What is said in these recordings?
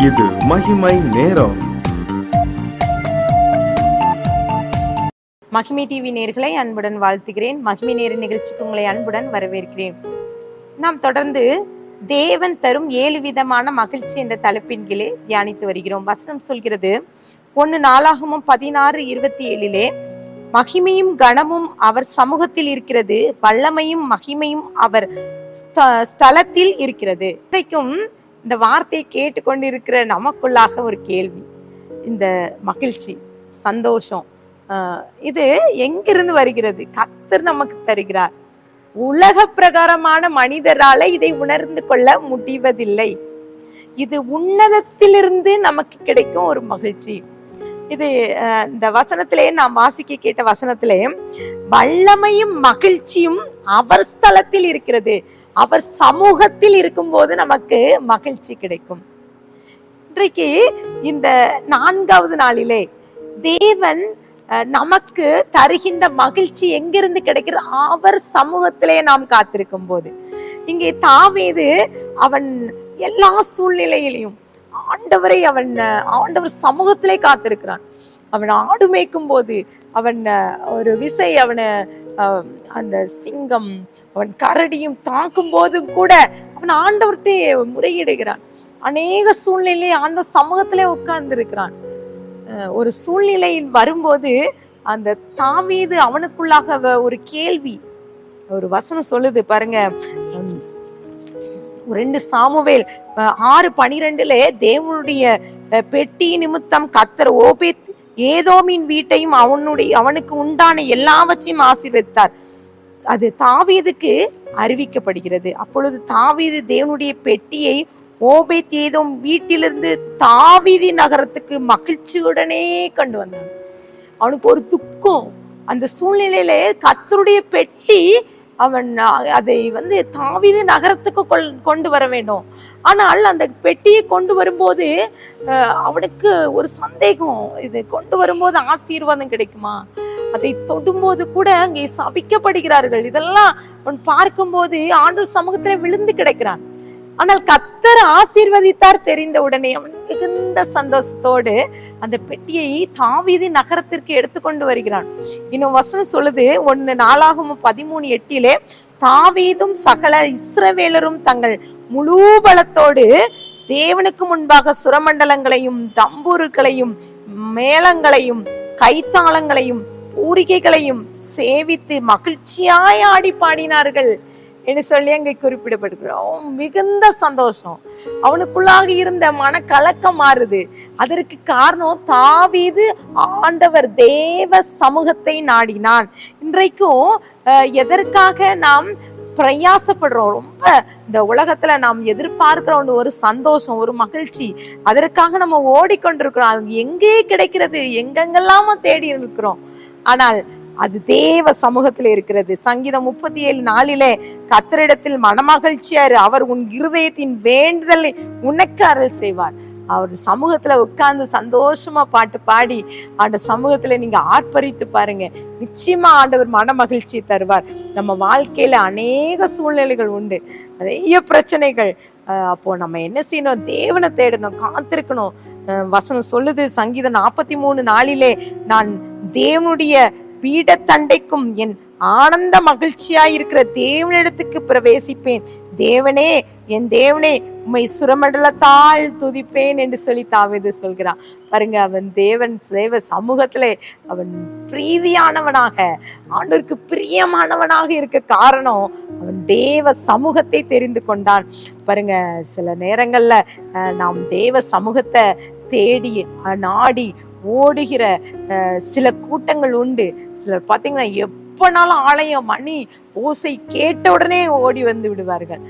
இது மகிமை நேரம். மகிமை டிவி நேயர்களை அன்புடன் வாழ்த்துகிறேன். மகிமை நேர நிகழ்ச்சிக்கு உங்களை அன்புடன் வரவேற்கிறேன். நாம் தொடர்ந்து தேவன் தரும் 7 விதமான மகிழ்ச்சி என்ற தலைப்பின் கீழே தியானித்து வருகிறோம். வசனம் சொல்கிறது 1 நாளாகமம் 16:27 மகிமையும் கனமும் அவர் சமூகத்தில் இருக்கிறது, வல்லமையும் மகிமையும் அவர் ஸ்தலத்தில் இருக்கிறது. இன்றைக்கும் இந்த வார்த்தையை கேட்டுக்கொண்டிருக்கிற நமக்குள்ளாக ஒரு கேள்வி, இந்த மகிழ்ச்சி, சந்தோஷம் இது எங்கிருந்து வருகிறது? கர்த்தர் நமக்கு தருகிறார். உலக பிரகாரமான மனிதரால இதை உணர்ந்து கொள்ள முடிவதில்லை. இது உன்னதத்திலிருந்து நமக்கு கிடைக்கும் ஒரு மகிழ்ச்சி. இது இந்த வசனத்திலே நாம் வாசிக்க கேட்ட வசனத்திலே வல்லமையும் மகிழ்ச்சியும் அவர் ஸ்தலத்தில் இருக்கிறது, அவர் சமூகத்தில் இருக்கும் போது நமக்கு மகிழ்ச்சி கிடைக்கும். இன்றைக்கு இந்த 4வது நாளிலே தேவன் நமக்கு தருகின்ற மகிழ்ச்சி எங்கிருந்து கிடைக்கிறது? அவர் சமூகத்திலே நாம் காத்திருக்கும் போது. இங்கே தாவீது அவன் எல்லா சூழ்நிலையிலையும் ஆண்டவர் சமூகத்திலே காத்திருக்கிறான். அவன் ஆடு மேய்க்கும் போது அவன் ஒரு விசை அந்த சிங்கம் அவன் கரடியும் தாக்கும் போதும் கூட அவன் ஆண்டவர்கிட்ட முறையிடுகிறான். அநேக சூழ்நிலையை ஆண்டவர் சமூகத்திலே உட்கார்ந்து இருக்கிறான். ஒரு சூழ்நிலையில் வரும்போது அந்த தாவீது அவனுக்குள்ளாக ஒரு கேள்வி, ஒரு வசனம் சொல்லுது பாருங்க, 2 சாமுவேல் 6:12 தேவனுடைய பெட்டி நிமித்தம் கர்த்தர் ஓபேத் ஏதோமின் வீட்டையும் அவனுக்கு உண்டான எல்லாவற்றையும் ஆசீர்வதித்தார். அது தாவீதுக்கு அறிவிக்கப்படுகிறது. அப்பொழுது தாவீது தேவனுடைய பெட்டியை ஓபேத் ஏதோம் வீட்டிலிருந்து தாவீது நகரத்துக்கு மகிழ்ச்சியுடனே கொண்டு வந்தான். அவனுக்கு ஒரு துக்கம். அந்த சூழ்நிலையில கர்த்தருடைய பெட்டி அவன் அதை தாவீது நகரத்துக்கு கொண்டு வர வேண்டும். ஆனால் அந்த பெட்டியை கொண்டு வரும்போது அவனுக்கு ஒரு சந்தேகம், இது கொண்டு வரும்போது ஆசீர்வாதம் கிடைக்குமா? அதை தொடும்போது கூட அங்கே சபிக்கப்படுகிறார்கள். இதெல்லாம் அவன் பார்க்கும்போது ஆண்டவர் சமூகத்திலே விழுந்து கிடக்கிறான். ஆனால் கர்த்தர் ஆசீர்வதித்தார் தெரிந்த உடனே அவன் மிகுந்த சந்தோஷத்தோடு அந்த பெட்டியை தாவீது நகரத்திற்கு எடுத்துக்கொண்டு வருகிறான். இன்னும் வசனம் சொல்லுது 1 நாளாகமம் 13:8 தாவீதும் சகல இஸ்ரவேலரும் தங்கள் முழு பலத்தோடு தேவனுக்கு முன்பாக சுரமண்டலங்களையும் தம்புருக்களையும் மேளங்களையும் கைத்தாளங்களையும் பூரிகைகளையும் சேவித்து மகிழ்ச்சியாய் ஆடி பாடினார்கள் என்று சொல்லி அங்கே குறிப்பிடப்படுகிறோம். மிகுந்த சந்தோஷம், அவனுக்குள்ளாக இருந்த மனக்கலக்கம் மாறுது. அதற்கு காரணம் தாவீது ஆண்டவர் தேவ சமூகத்தை நாடினான். இன்றைக்கும் எதற்காக நாம் பிரயாசப்படுறோம்? ரொம்ப இந்த உலகத்துல நாம் எதிர்பார்க்கிறோம் ஒரு சந்தோஷம், ஒரு மகிழ்ச்சி, அதற்காக நம்ம ஓடிக்கொண்டிருக்கிறோம். அது எங்கே கிடைக்கிறது? எங்கெங்கெல்லாம தேடி இருக்கிறோம். ஆனால் அது தேவ சமூகத்துல இருக்கிறது. சங்கீதம் 37:4 கர்த்தரிடத்தில் மனமகிழ்ச்சியாரு, அவர் உன் இருதயத்தின் வேண்டுதலை உனக்கு அருள் செய்வார். அவர் சமூகத்துல உட்கார்ந்து சந்தோஷமா பாட்டு பாடி அந்த சமூகத்துல நீங்க ஆர்ப்பரித்து பாருங்க, நிச்சயமா ஆண்டவர் மன மகிழ்ச்சியை தருவார். நம்ம வாழ்க்கையில அநேக சூழ்நிலைகள் உண்டு, நிறைய பிரச்சனைகள். அப்போ நம்ம என்ன செய்யணும்? தேவனை தேடணும், காத்திருக்கணும். வசனம் சொல்லுது சங்கீதம் 43:4 நான் தேவனுடைய பீடத்தண்டைக்கும் என் ஆனந்த மகிழ்ச்சியாயிருக்கிற தேவனிடத்துக்கு பிரவேசிப்பேன். தேவனே, என் தேவனே, உம்மை சுரமண்டலத்தால் துதிப்பேன் என்று சொல்லி தாவீது சொல்கிறான். பாருங்க, அவன் தேவ சமூகத்துல அவன் பிரீதியானவனாக, ஆண்டவருக்கு பிரியமானவனாக இருக்க காரணம் அவன் தேவ சமூகத்தை தெரிந்து கொண்டான். பாருங்க, சில நேரங்கள்ல நாம் தேவ சமூகத்தை தேடி நாடி ஓடுகிற சில கூட்டங்கள் உண்டு. சிலர் பாத்தீங்கன்னா எப்பனாலும் ஆலயம் மணி ஓசை கேட்ட உடனே ஓடி வந்து விடுவார்கள்.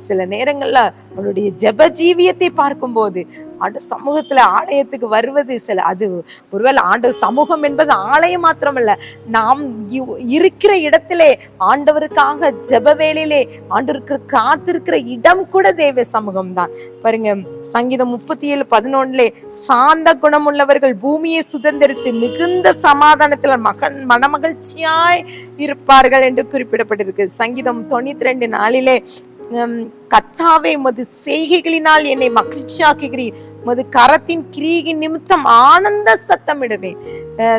சில நேரங்கள்ல அவனுடைய ஜெப ஜீவியத்தை பார்க்கும்போது ஆண்டவர் சமூகத்துல ஆலயத்துக்கு வருவது அது ஒருவேளை ஆண்டவர் சமூகம் என்பது ஆலயம் மாத்திரமல்ல, நாம் இருக்கிற இடத்திலே ஆண்டவருக்காக ஜெப வேளையிலே ஆண்டவருக்கு காத்திருக்கிற இடம் கூட தேவ சமூகம் தான். பாருங்க, சங்கீதம் 37:11 சாந்த குணமுள்ளவர்கள் பூமியை சுதந்திரித்து மிகுந்த சமாதானத்துல மனமகிழ்ச்சியாய் இருப்பார்கள் என்று குறிப்பிடப்பட்டிருக்கு. சங்கீதம் 92:4 கத்தாவே உமது செய்கைகளினால் என்னை மகிழ்ச்சியாக்குகிறீர், உமது கரத்தின் கிரியையின் நிமித்தம் ஆனந்த சத்தமிடுவேன்.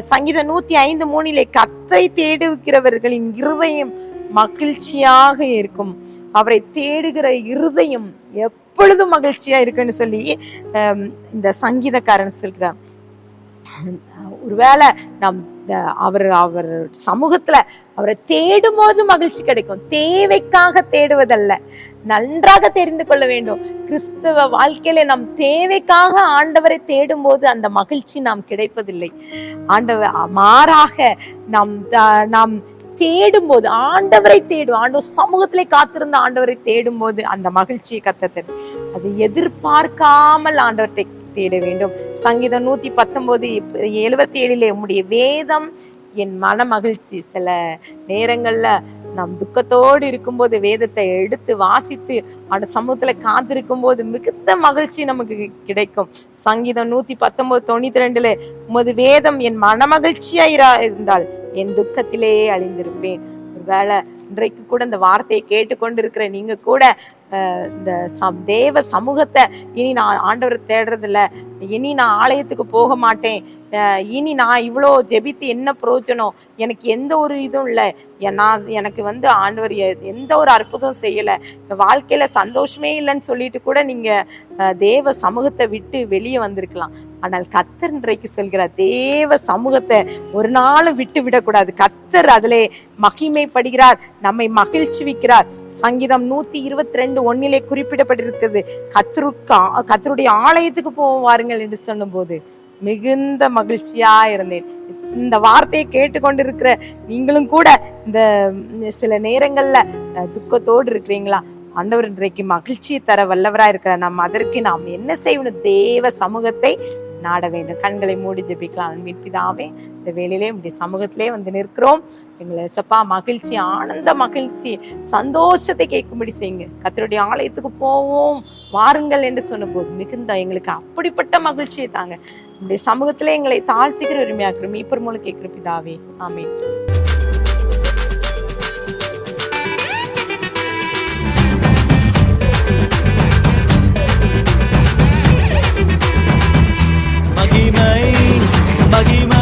சங்கீதம் 105:3 கர்த்தரை தேடுகிறவர்களின் இருதயம் மகிழ்ச்சியாக இருக்கும், அவரை தேடுகிற இருதயம் எப்பொழுதும் மகிழ்ச்சியா இருக்குன்னு சொல்லி இந்த சங்கீதக்காரன் சொல்கிறார். ஒருவேளை நம் அவர் சமூகத்துல அவரை தேடும் போது மகிழ்ச்சி கிடைக்கும். தேவைக்காக தேடுவதல்ல, நன்றாக தெரிந்து கொள்ள வேண்டும். கிறிஸ்தவ வாழ்க்கையில நம் தேவைக்காக ஆண்டவரை தேடும் போது அந்த மகிழ்ச்சி நாம் கிடைப்பதில்லை. மாறாக நாம் தேடும் போது, ஆண்டவரை தேடும், ஆண்டவர் சமூகத்திலே காத்திருந்த ஆண்டவரை தேடும் போது அந்த மகிழ்ச்சியை கத்தத்தது. அது எதிர்பார்க்காமல் ஆண்டவரை தேட வேண்டும். சங்கீதம் 119:77 உம்முடைய வேதம் என் மன மகிழ்ச்சி. சில நேரங்கள்ல நம் துக்கத்தோடு இருக்கும்போது வேதத்தை எடுத்து வாசித்து அந்த சமூகத்துல காத்திருக்கும் போது மிகுந்த மகிழ்ச்சி நமக்கு கிடைக்கும். சங்கீதம் 119:92 உமது வேதம் என் மன மகிழ்ச்சியா இருந்தால் என் துக்கத்திலே அழிந்திருப்பேன். ஒருவேளை இன்றைக்கு கூட இந்த வார்த்தையை கேட்டுக்கொண்டிருக்கிற நீங்க கூட இந்த தேவ சமூகத்தை இனி நான் ஆண்டவரை தேடுறது இல்ல, இனி நான் ஆலயத்துக்கு போக மாட்டேன், இனி நான் இவ்வளோ ஜெபித்து என்ன பிரயோஜனம், எனக்கு எந்த ஒரு இதுவும் இல்லை, எனக்கு ஆண்டவர் எந்த ஒரு அற்புதம் செய்யலை, வாழ்க்கையில சந்தோஷமே இல்லைன்னு சொல்லிட்டு கூட நீங்க தேவ சமூகத்தை விட்டு வெளியே வந்திருக்கலாம். ஆனால் கர்த்தர் இன்றைக்கு சொல்கிறார், தேவ சமூகத்தை ஒரு நாளும் விட்டு விடக்கூடாது. கர்த்தர் அதிலே மகிமைப்படுகிறார், நம்மை மகிழ்ச்சி வைக்கிறார். சங்கீதம் 122:1 குறிப்பிடப்பட்டிருக்கிறது, கர்த்தருடைய ஆலயத்துக்கு போவாருங்கள் என்று சொன்னும் போது மிகுந்த மகிழ்ச்சியா இருந்தேன். இந்த வார்த்தையை கேட்டுக்கொண்டிருக்கிற நீங்களும் கூட இந்த சில நேரங்கள்ல துக்கத்தோடு இருக்கிறீங்களா? ஆண்டவர் இன்றைக்கு மகிழ்ச்சியை தர வல்லவரா இருக்கிறார். அதற்கு நாம் என்ன செய்யணும்? தேவ சமூகத்தை நாட வேண்டும். கண்களை மூடி ஜெபிக்கலாம். அன்பின் பிதாவே, இந்த வேளையிலே உங்களுடைய சமூகத்திலே நிற்கிறோம். எங்களை சப்பா மகிழ்ச்சி, ஆனந்த மகிழ்ச்சி, சந்தோஷத்தை கேட்கும்படி செய்யுங்க. கர்த்தருடைய ஆலயத்துக்கு போவோம் வாருங்கள் என்று சொன்னபோது மிகுந்த எங்களுக்கு அப்படிப்பட்ட மகிழ்ச்சியை தாங்க. உங்களுடைய சமூகத்திலே எங்களை தாழ்த்துகிற உரிமையாக்குறோம். மீட்பர் மூலம் கேட்கிற பிதாவே, ஆமென். மகிமை